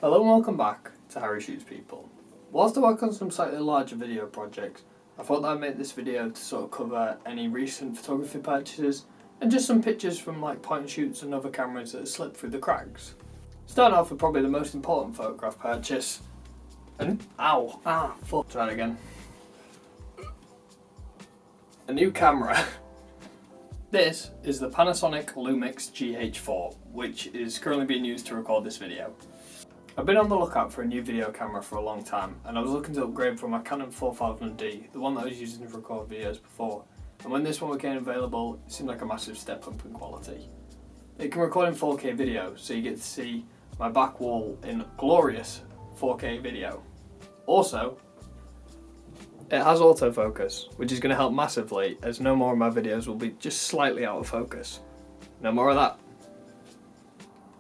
Hello and welcome back to Harry Shoots People. Whilst I work on some slightly larger video projects, I thought that I'd make this video to sort of cover any recent photography purchases and just some pictures from like point and shoots and other cameras that have slipped through the cracks. Starting off with probably the most important photograph purchase. Try it again. A new camera. This is the Panasonic Lumix GH4, which is currently being used to record this video. I've been on the lookout for a new video camera for a long time, and I was looking to upgrade from my Canon 4000D, the one that I was using to record videos before, and when this one became available, it seemed like a massive step up in quality. It can record in 4K video, so you get to see my back wall in glorious 4K video. Also, it has autofocus, which is going to help massively, as no more of my videos will be just slightly out of focus. No more of that.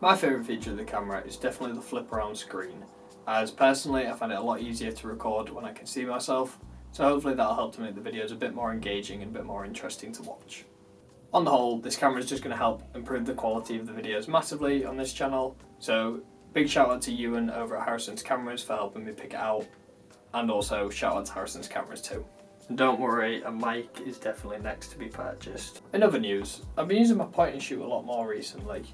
My favourite feature of the camera is definitely the flip around screen, as personally I find it a lot easier to record when I can see myself, so hopefully that'll help to make the videos a bit more engaging and a bit more interesting to watch. On the whole, this camera is just going to help improve the quality of the videos massively on this channel, so big shout out to Ewan over at Harrison's Cameras for helping me pick it out, and also shout out to Harrison's Cameras too. And don't worry, a mic is definitely next to be purchased. In other news, I've been using my point and shoot a lot more recently.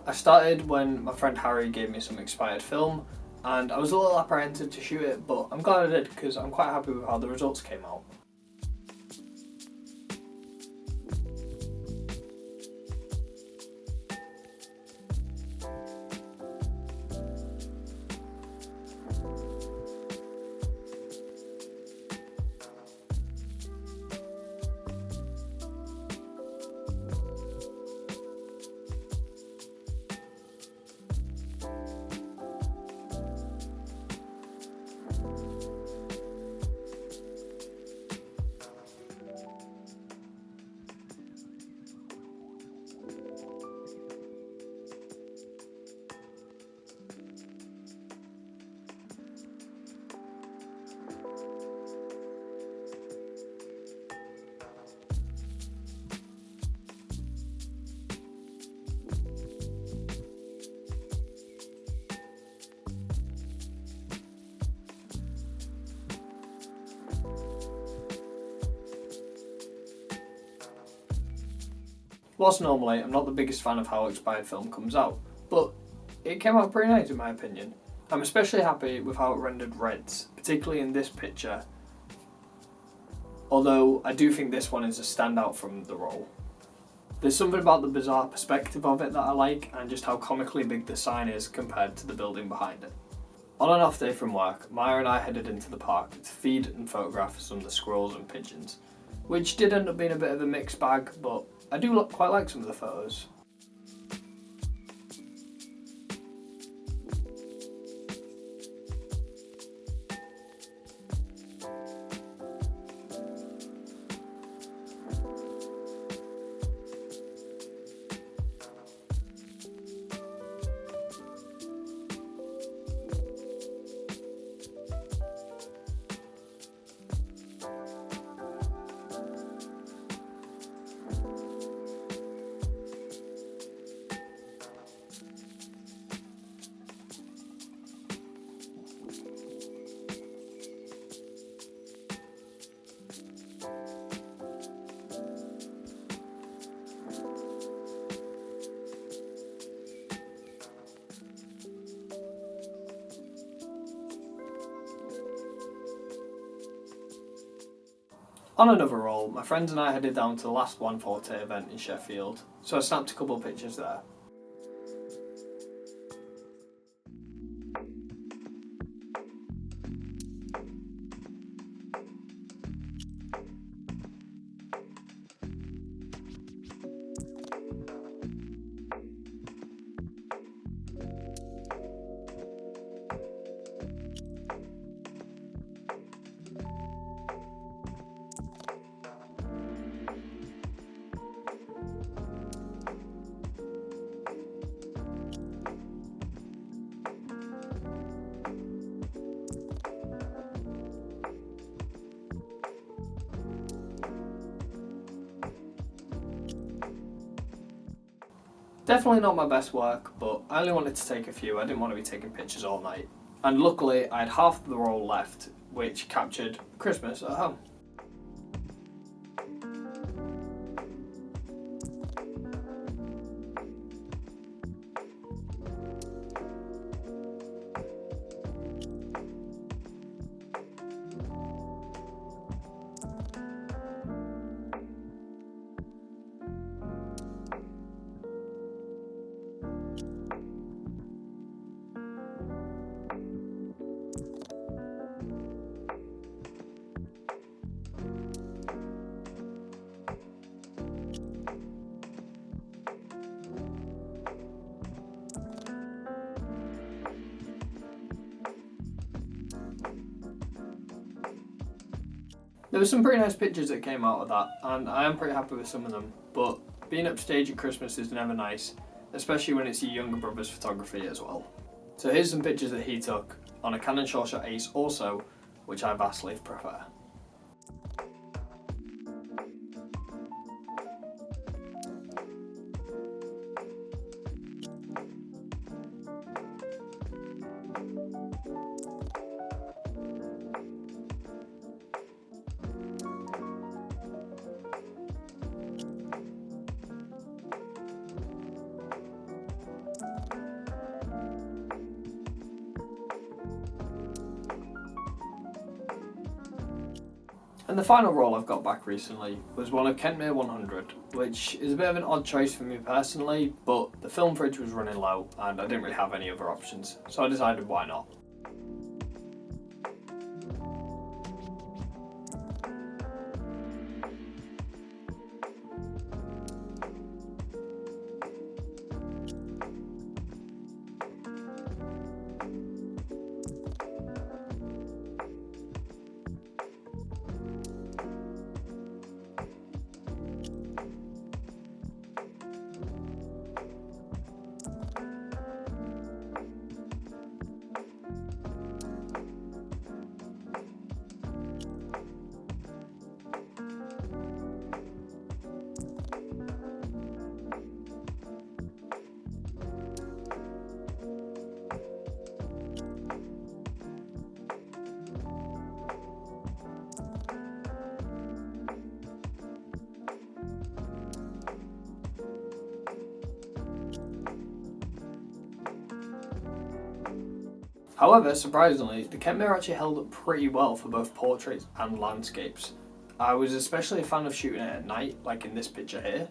I started when my friend Harry gave me some expired film, and I was a little apprehensive to shoot it, but I'm glad I did because I'm quite happy with how the results came out. Whilst normally I'm not the biggest fan of how expired film comes out, but it came out pretty nice in my opinion. I'm especially happy with how it rendered reds, particularly in this picture, although I do think this one is a standout from the roll. There's something about the bizarre perspective of it that I like, and just how comically big the sign is compared to the building behind it. On an off day from work, Maya and I headed into the park to feed and photograph some of the squirrels and pigeons, which did end up being a bit of a mixed bag, but I do quite like some of the photos. On another roll, my friends and I headed down to the last 140 event in Sheffield, so I snapped a couple of pictures there. Definitely not my best work, but I only wanted to take a few. I didn't want to be taking pictures all night. And luckily, I had half of the roll left, which captured Christmas at home. There were some pretty nice pictures that came out of that, and I am pretty happy with some of them, but being upstage at Christmas is never nice, especially when it's your younger brother's photography as well. So here's some pictures that he took on a Canon SureShot Ace also, which I vastly prefer. And the final roll I've got back recently was one of Kentmere 100, which is a bit of an odd choice for me personally, but the film fridge was running low and I didn't really have any other options, so I decided why not. However, surprisingly, the Kentmere actually held up pretty well for both portraits and landscapes. I was especially a fan of shooting it at night, like in this picture here.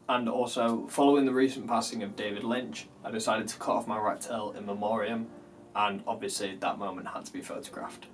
And also, following the recent passing of David Lynch, I decided to cut off my rat tail in memoriam, and obviously that moment had to be photographed.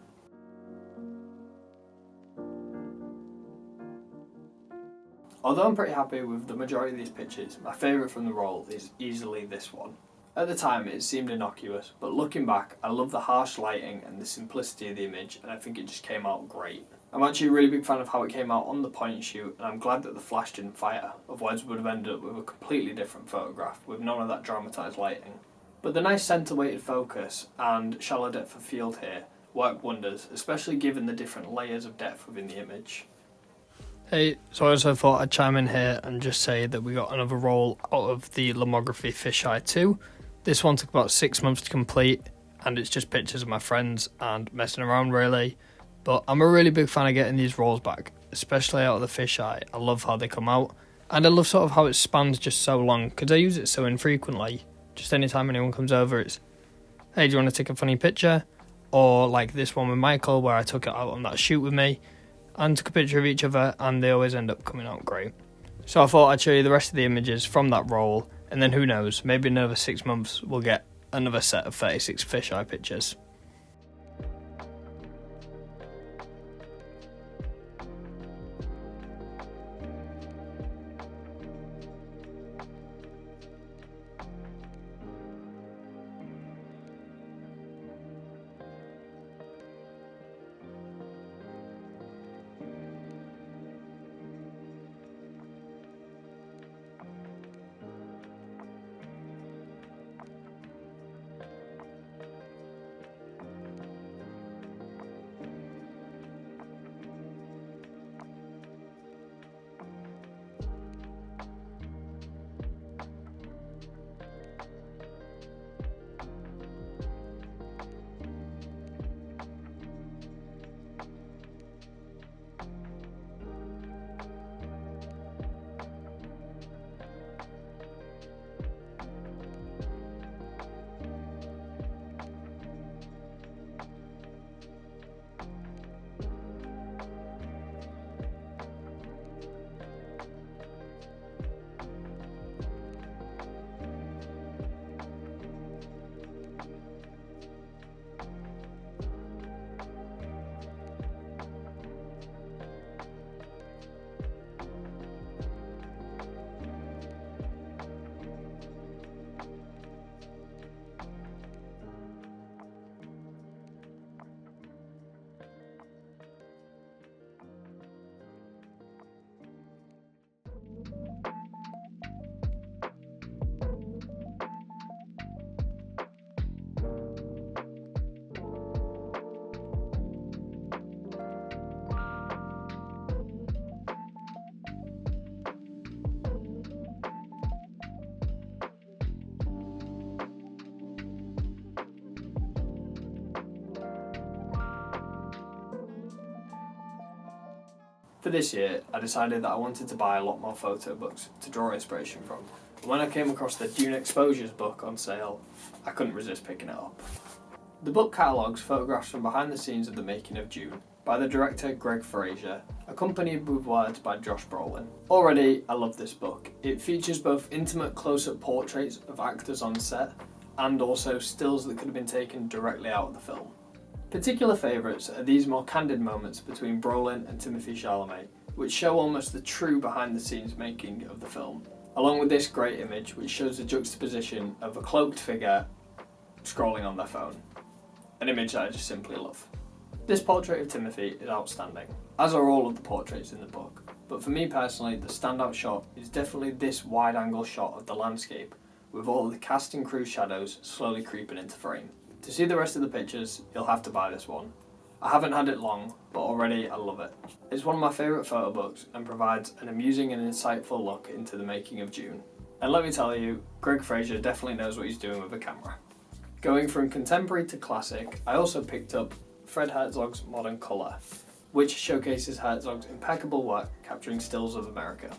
Although I'm pretty happy with the majority of these pictures, my favourite from the roll is easily this one. At the time it seemed innocuous, but looking back I love the harsh lighting and the simplicity of the image, and I think it just came out great. I'm actually a really big fan of how it came out on the point and shoot, and I'm glad that the flash didn't fire, otherwise we would have ended up with a completely different photograph with none of that dramatised lighting. But the nice centre weighted focus and shallow depth of field here work wonders, especially given the different layers of depth within the image. Hey, so I also thought I'd chime in here and just say that we got another roll out of the Lomography Fisheye 2. This one took about 6 months to complete, and it's just pictures of my friends and messing around really. But I'm a really big fan of getting these rolls back, especially out of the fisheye. I love how they come out, and I love sort of how it spans just so long, because I use it so infrequently. Just anytime anyone comes over, it's, hey, do you want to take a funny picture? Or like this one with Michael, where I took it out on that shoot with me, and took a picture of each other, and they always end up coming out great. So I thought I'd show you the rest of the images from that roll, and then who knows, maybe in another 6 months we'll get another set of 36 fisheye pictures. For this year, I decided that I wanted to buy a lot more photo books to draw inspiration from. And when I came across the Dune Exposures book on sale, I couldn't resist picking it up. The book catalogues photographs from behind the scenes of the making of Dune by the director Greig Fraser, accompanied with words by Josh Brolin. Already, I love this book. It features both intimate close-up portraits of actors on set and also stills that could have been taken directly out of the film. Particular favourites are these more candid moments between Brolin and Timothée Chalamet, which show almost the true behind-the-scenes making of the film, along with this great image which shows the juxtaposition of a cloaked figure scrolling on their phone. An image that I just simply love. This portrait of Timothée is outstanding, as are all of the portraits in the book, but for me personally the standout shot is definitely this wide-angle shot of the landscape with all of the cast and crew shadows slowly creeping into frame. To see the rest of the pictures, you'll have to buy this one. I haven't had it long, but already I love it. It's one of my favourite photo books and provides an amusing and insightful look into the making of Dune. And let me tell you, Greig Fraser definitely knows what he's doing with a camera. Going from contemporary to classic, I also picked up Fred Herzog's Modern Colour, which showcases Herzog's impeccable work capturing stills of America.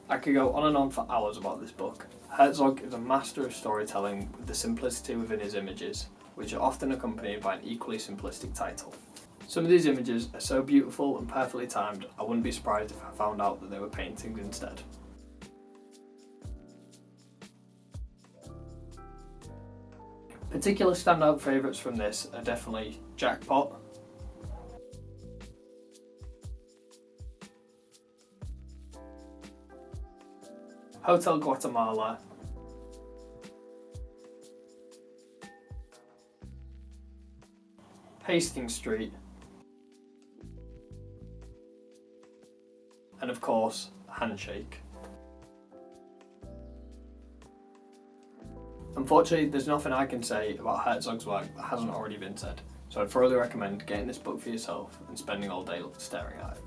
I could go on and on for hours about this book. Herzog is a master of storytelling with the simplicity within his images, which are often accompanied by an equally simplistic title. Some of these images are so beautiful and perfectly timed, I wouldn't be surprised if I found out that they were paintings instead. Particular standout favourites from this are definitely Jackpot, Hotel Guatemala, Hastings Street, and of course, Handshake. Unfortunately, there's nothing I can say about Herzog's work that hasn't already been said, so I'd thoroughly recommend getting this book for yourself and spending all day staring at it.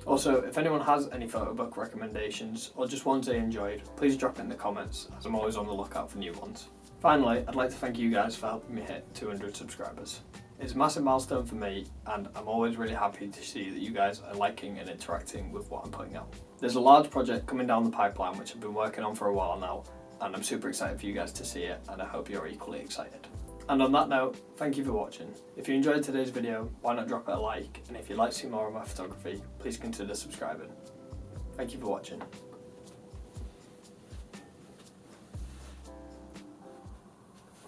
Also, if anyone has any photo book recommendations or just ones they enjoyed, please drop it in the comments, as I'm always on the lookout for new ones. Finally, I'd like to thank you guys for helping me hit 200 subscribers. It's a massive milestone for me, and I'm always really happy to see that you guys are liking and interacting with what I'm putting out. There's a large project coming down the pipeline which I've been working on for a while now, and I'm super excited for you guys to see it, and I hope you're equally excited. And on that note, thank you for watching. If you enjoyed today's video, why not drop it a like, and if you'd like to see more of my photography, please consider subscribing. Thank you for watching.